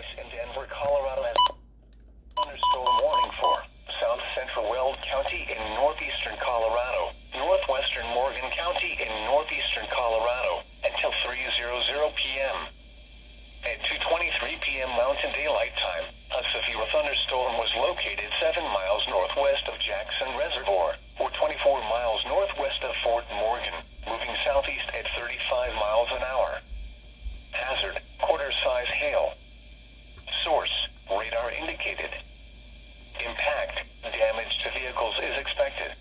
Service in Denver, Colorado has thunderstorm warning for south central Weld County in northeastern Colorado, northwestern Morgan County in northeastern Colorado until 3:00 p.m. At 2:23 p.m. Mountain Daylight Time, a severe thunderstorm was located 7 miles northwest of Jackson Reservoir, or 24 miles northwest of Fort Morgan, moving southeast at 35 miles an hour. Hazard, quarter-size hail. Source, radar indicated. Impact, damage to vehicles is expected.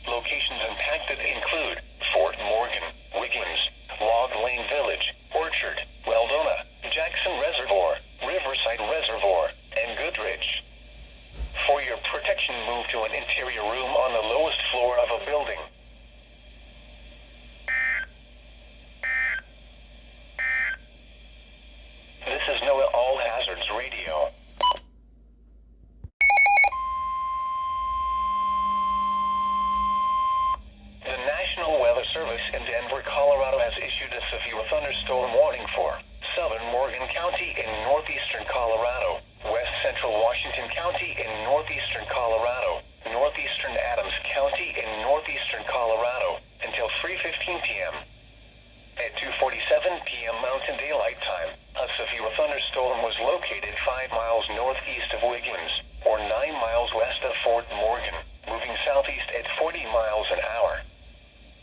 Locations impacted include Fort Morgan, Wiggins, Log Lane Village, Orchard, Weldona, Jackson Reservoir, Riverside Reservoir, and Goodrich. For your protection, move to an interior room on the lowest floor of a building. This is NOAA All Hazards Radio. The National Weather Service in Denver, Colorado has issued a severe thunderstorm warning for southern Morgan County in northeastern Colorado, west central Washington County in northeastern Colorado, northeastern Adams County in northeastern Colorado until 3:15 p.m. At 2:47 p.m. Mountain Daylight Time, a severe thunderstorm was located 5 miles northeast of Wiggins, or 9 miles west of Fort Morgan, moving southeast at 40 miles an hour.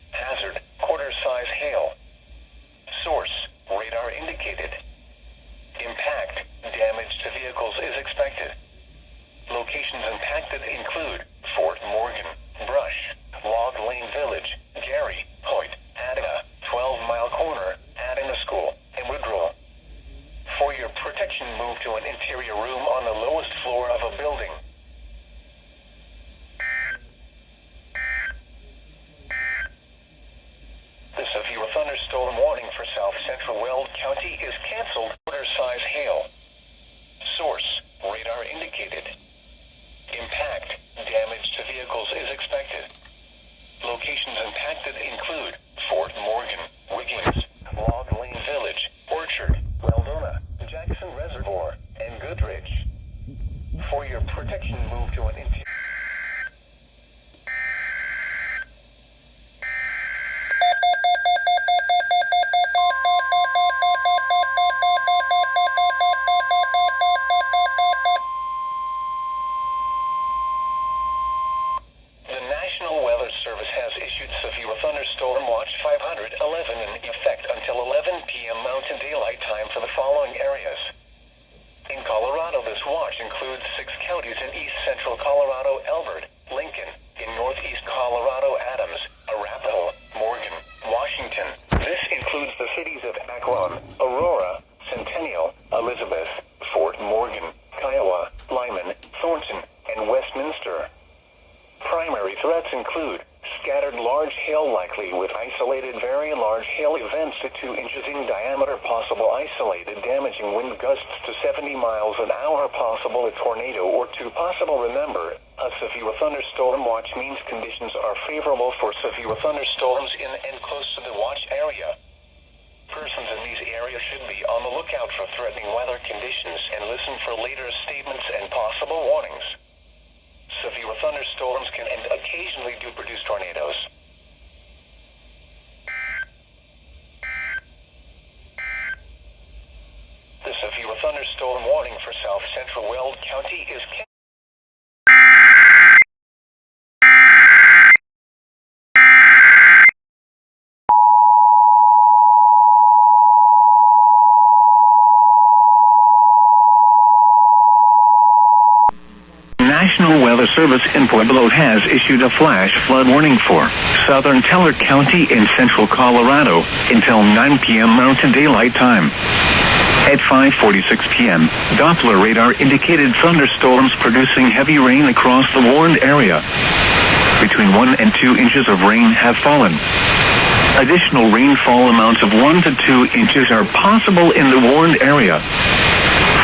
Hazard, quarter-size hail. Source, radar indicated. Impact, damage to vehicles is expected. Locations impacted include Fort Morgan, Brush, Log Lane Village, Gary, Hoyt, Adana, 12-Mile Corner, Adana School, and Woodrow. For your protection, move to an interior room on the lowest floor of a building. The severe thunderstorm warning for south central Weld County is canceled. Quarter-size hail. Source, radar indicated. Impact, damage to vehicles is expected. Locations impacted include Fort Morgan, Wiggins, Log Lane Village, Orchard, Weldona, Jackson Reservoir, and Goodrich. For your protection, move to an interior. Service has issued severe thunderstorm watch 511 in effect until 11 p.m. Mountain Daylight Time for the following areas. In Colorado, this watch includes 6 counties in east central Colorado: Elbert, Lincoln; in northeast Colorado, Adams, Arapahoe, Morgan, Washington. This includes the cities of Akron, Aurora, Centennial, Elizabeth, Fort Morgan, Kiowa, Lyman, Thornton, and Westminster. Primary threats include scattered large hail likely with isolated very large hail events to 2 inches in diameter, possible isolated damaging wind gusts to 70 miles an hour, possible a tornado or 2 possible. Remember, a severe thunderstorm watch means conditions are favorable for severe thunderstorms in and close to the watch area. Persons in these areas should be on the lookout for threatening weather conditions and listen for later statements and possible warnings. Severe thunderstorms can and occasionally do produce tornadoes. The severe thunderstorm warning for south central Weld County is National Weather Service in Pueblo has issued a flash flood warning for southern Teller County in central Colorado until 9 p.m. Mountain Daylight Time. At 5:46 p.m., Doppler radar indicated thunderstorms producing heavy rain across the warned area. Between 1 and 2 inches of rain have fallen. Additional rainfall amounts of 1 to 2 inches are possible in the warned area.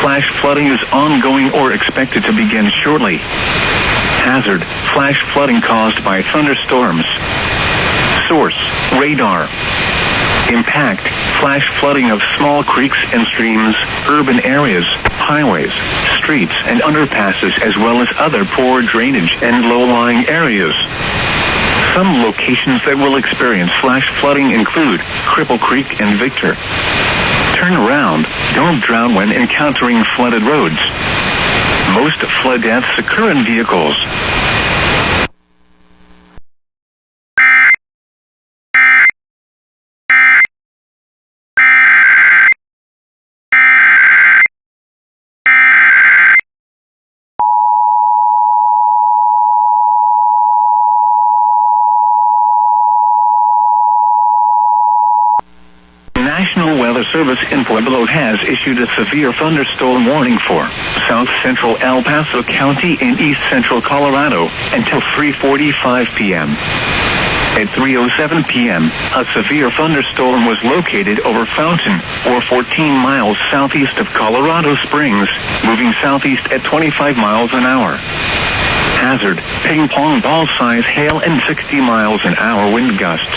Flash flooding is ongoing or expected to begin shortly. Hazard, flash flooding caused by thunderstorms. Source, radar. Impact, flash flooding of small creeks and streams, urban areas, highways, streets and underpasses, as well as other poor drainage and low-lying areas. Some locations that will experience flash flooding include Cripple Creek and Victor. Turn around, don't drown when encountering flooded roads. Most flood deaths occur in vehicles. National Weather Service in Pueblo has issued a severe thunderstorm warning for south central El Paso County and east central Colorado until 3:45 p.m. At 3:07 p.m., a severe thunderstorm was located over Fountain, or 14 miles southeast of Colorado Springs, moving southeast at 25 miles an hour. Hazard, ping-pong ball-size hail and 60 miles an hour wind gusts.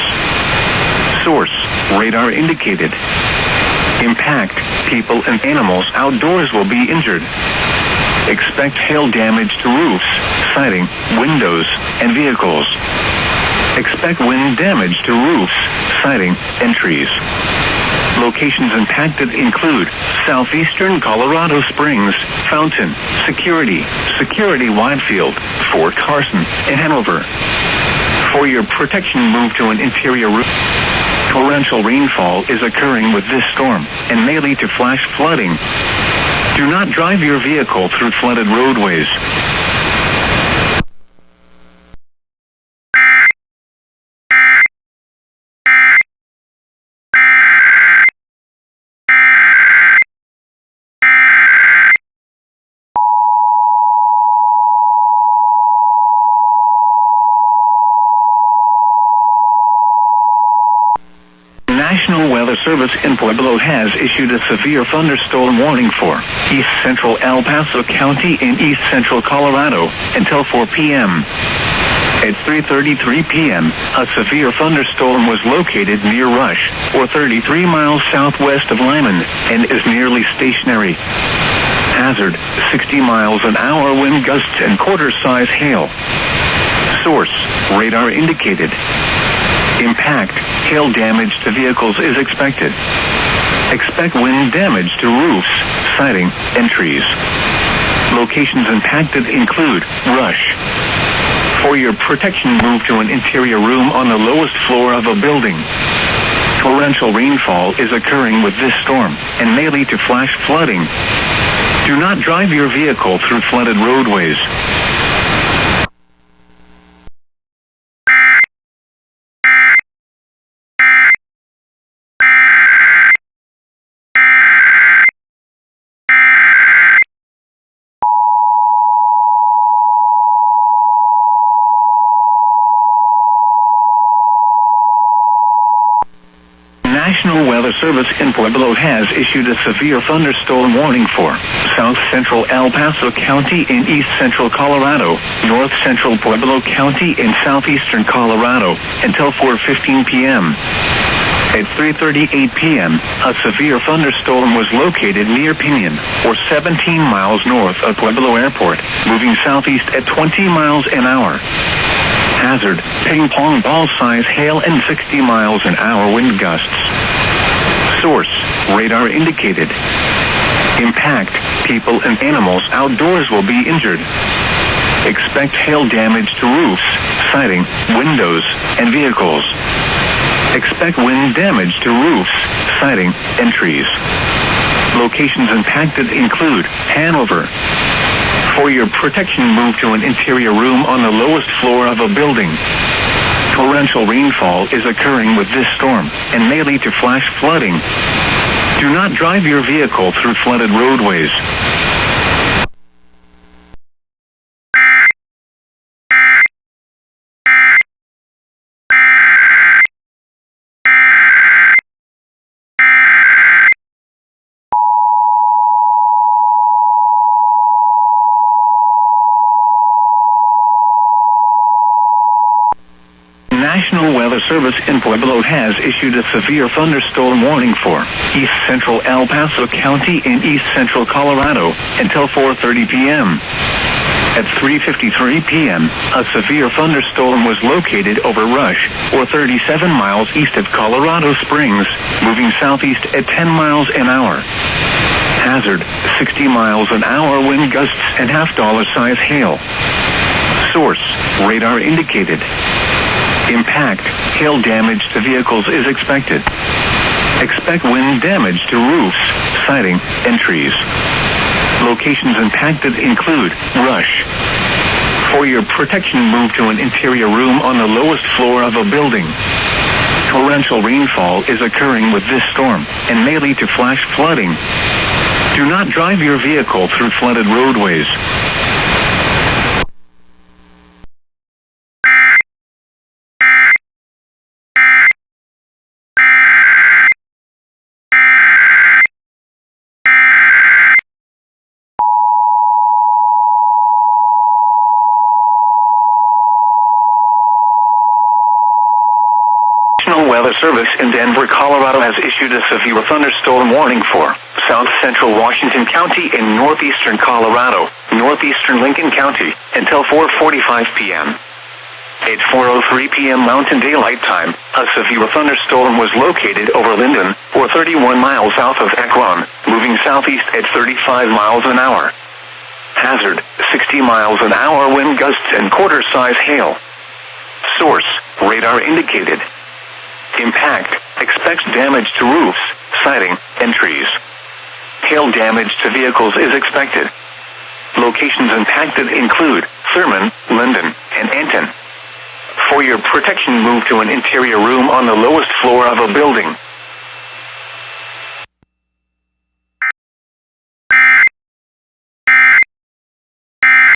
Source, radar indicated. Impact, people and animals outdoors will be injured. Expect hail damage to roofs, siding, windows, and vehicles. Expect wind damage to roofs, siding, and trees. Locations impacted include southeastern Colorado Springs, Fountain, Security, Widefield, Fort Carson, and Hanover. For your protection, move to an interior room. Torrential rainfall is occurring with this storm and may lead to flash flooding. Do not drive your vehicle through flooded roadways. National Weather Service in Pueblo has issued a severe thunderstorm warning for east central El Paso County and east central Colorado until 4 p.m. At 3:33 p.m., a severe thunderstorm was located near Rush, or 33 miles southwest of Lyman, and is nearly stationary. Hazard, 60 miles an hour wind gusts and quarter-size hail. Source, radar indicated. Impact, hail damage to vehicles is expected. Expect wind damage to roofs, siding, and trees. Locations impacted include Rush. For your protection, move to an interior room on the lowest floor of a building. Torrential rainfall is occurring with this storm and may lead to flash flooding. Do not drive your vehicle through flooded roadways. National Weather Service in Pueblo has issued a severe thunderstorm warning for south central El Paso County and east central Colorado, north central Pueblo County and southeastern Colorado until 4:15 p.m. At 3:38 p.m., a severe thunderstorm was located near Piñon, or 17 miles north of Pueblo Airport, moving southeast at 20 miles an hour. Hazard, ping-pong ball-size hail and 60 miles an hour wind gusts. Source, radar indicated. Impact, people and animals outdoors will be injured. Expect hail damage to roofs, siding, windows, and vehicles. Expect wind damage to roofs, siding, and trees. Locations impacted include Hanover. For your protection, move to an interior room on the lowest floor of a building. Torrential rainfall is occurring with this storm and may lead to flash flooding. Do not drive your vehicle through flooded roadways. National Weather Service in Pueblo has issued a severe thunderstorm warning for East Central El Paso County in East Central Colorado until 4:30 p.m. At 3:53 p.m., a severe thunderstorm was located over Rush, or 37 miles east of Colorado Springs, moving southeast at 10 miles an hour. Hazard, 60 miles an hour wind gusts and $half size hail. Source, radar indicated. Impact, hail damage to vehicles is expected. Expect wind damage to roofs, siding, and trees. Locations impacted include Rush. For your protection, move to an interior room on the lowest floor of a building. Torrential rainfall is occurring with this storm and may lead to flash flooding. Do not drive your vehicle through flooded roadways. National Weather Service in Denver, Colorado has issued a severe thunderstorm warning for South Central Washington County in northeastern Colorado, northeastern Lincoln County, until 4:45 p.m. At 4:03 p.m. Mountain Daylight Time, a severe thunderstorm was located over Linden, or 31 miles south of Akron, moving southeast at 35 miles an hour. Hazard, 60 miles an hour wind gusts and quarter-size hail. Source, radar indicated. Impact, expects damage to roofs, siding, and trees. Hail damage to vehicles is expected. Locations impacted include Thurman, Linden, and Anton. For your protection, move to an interior room on the lowest floor of a building.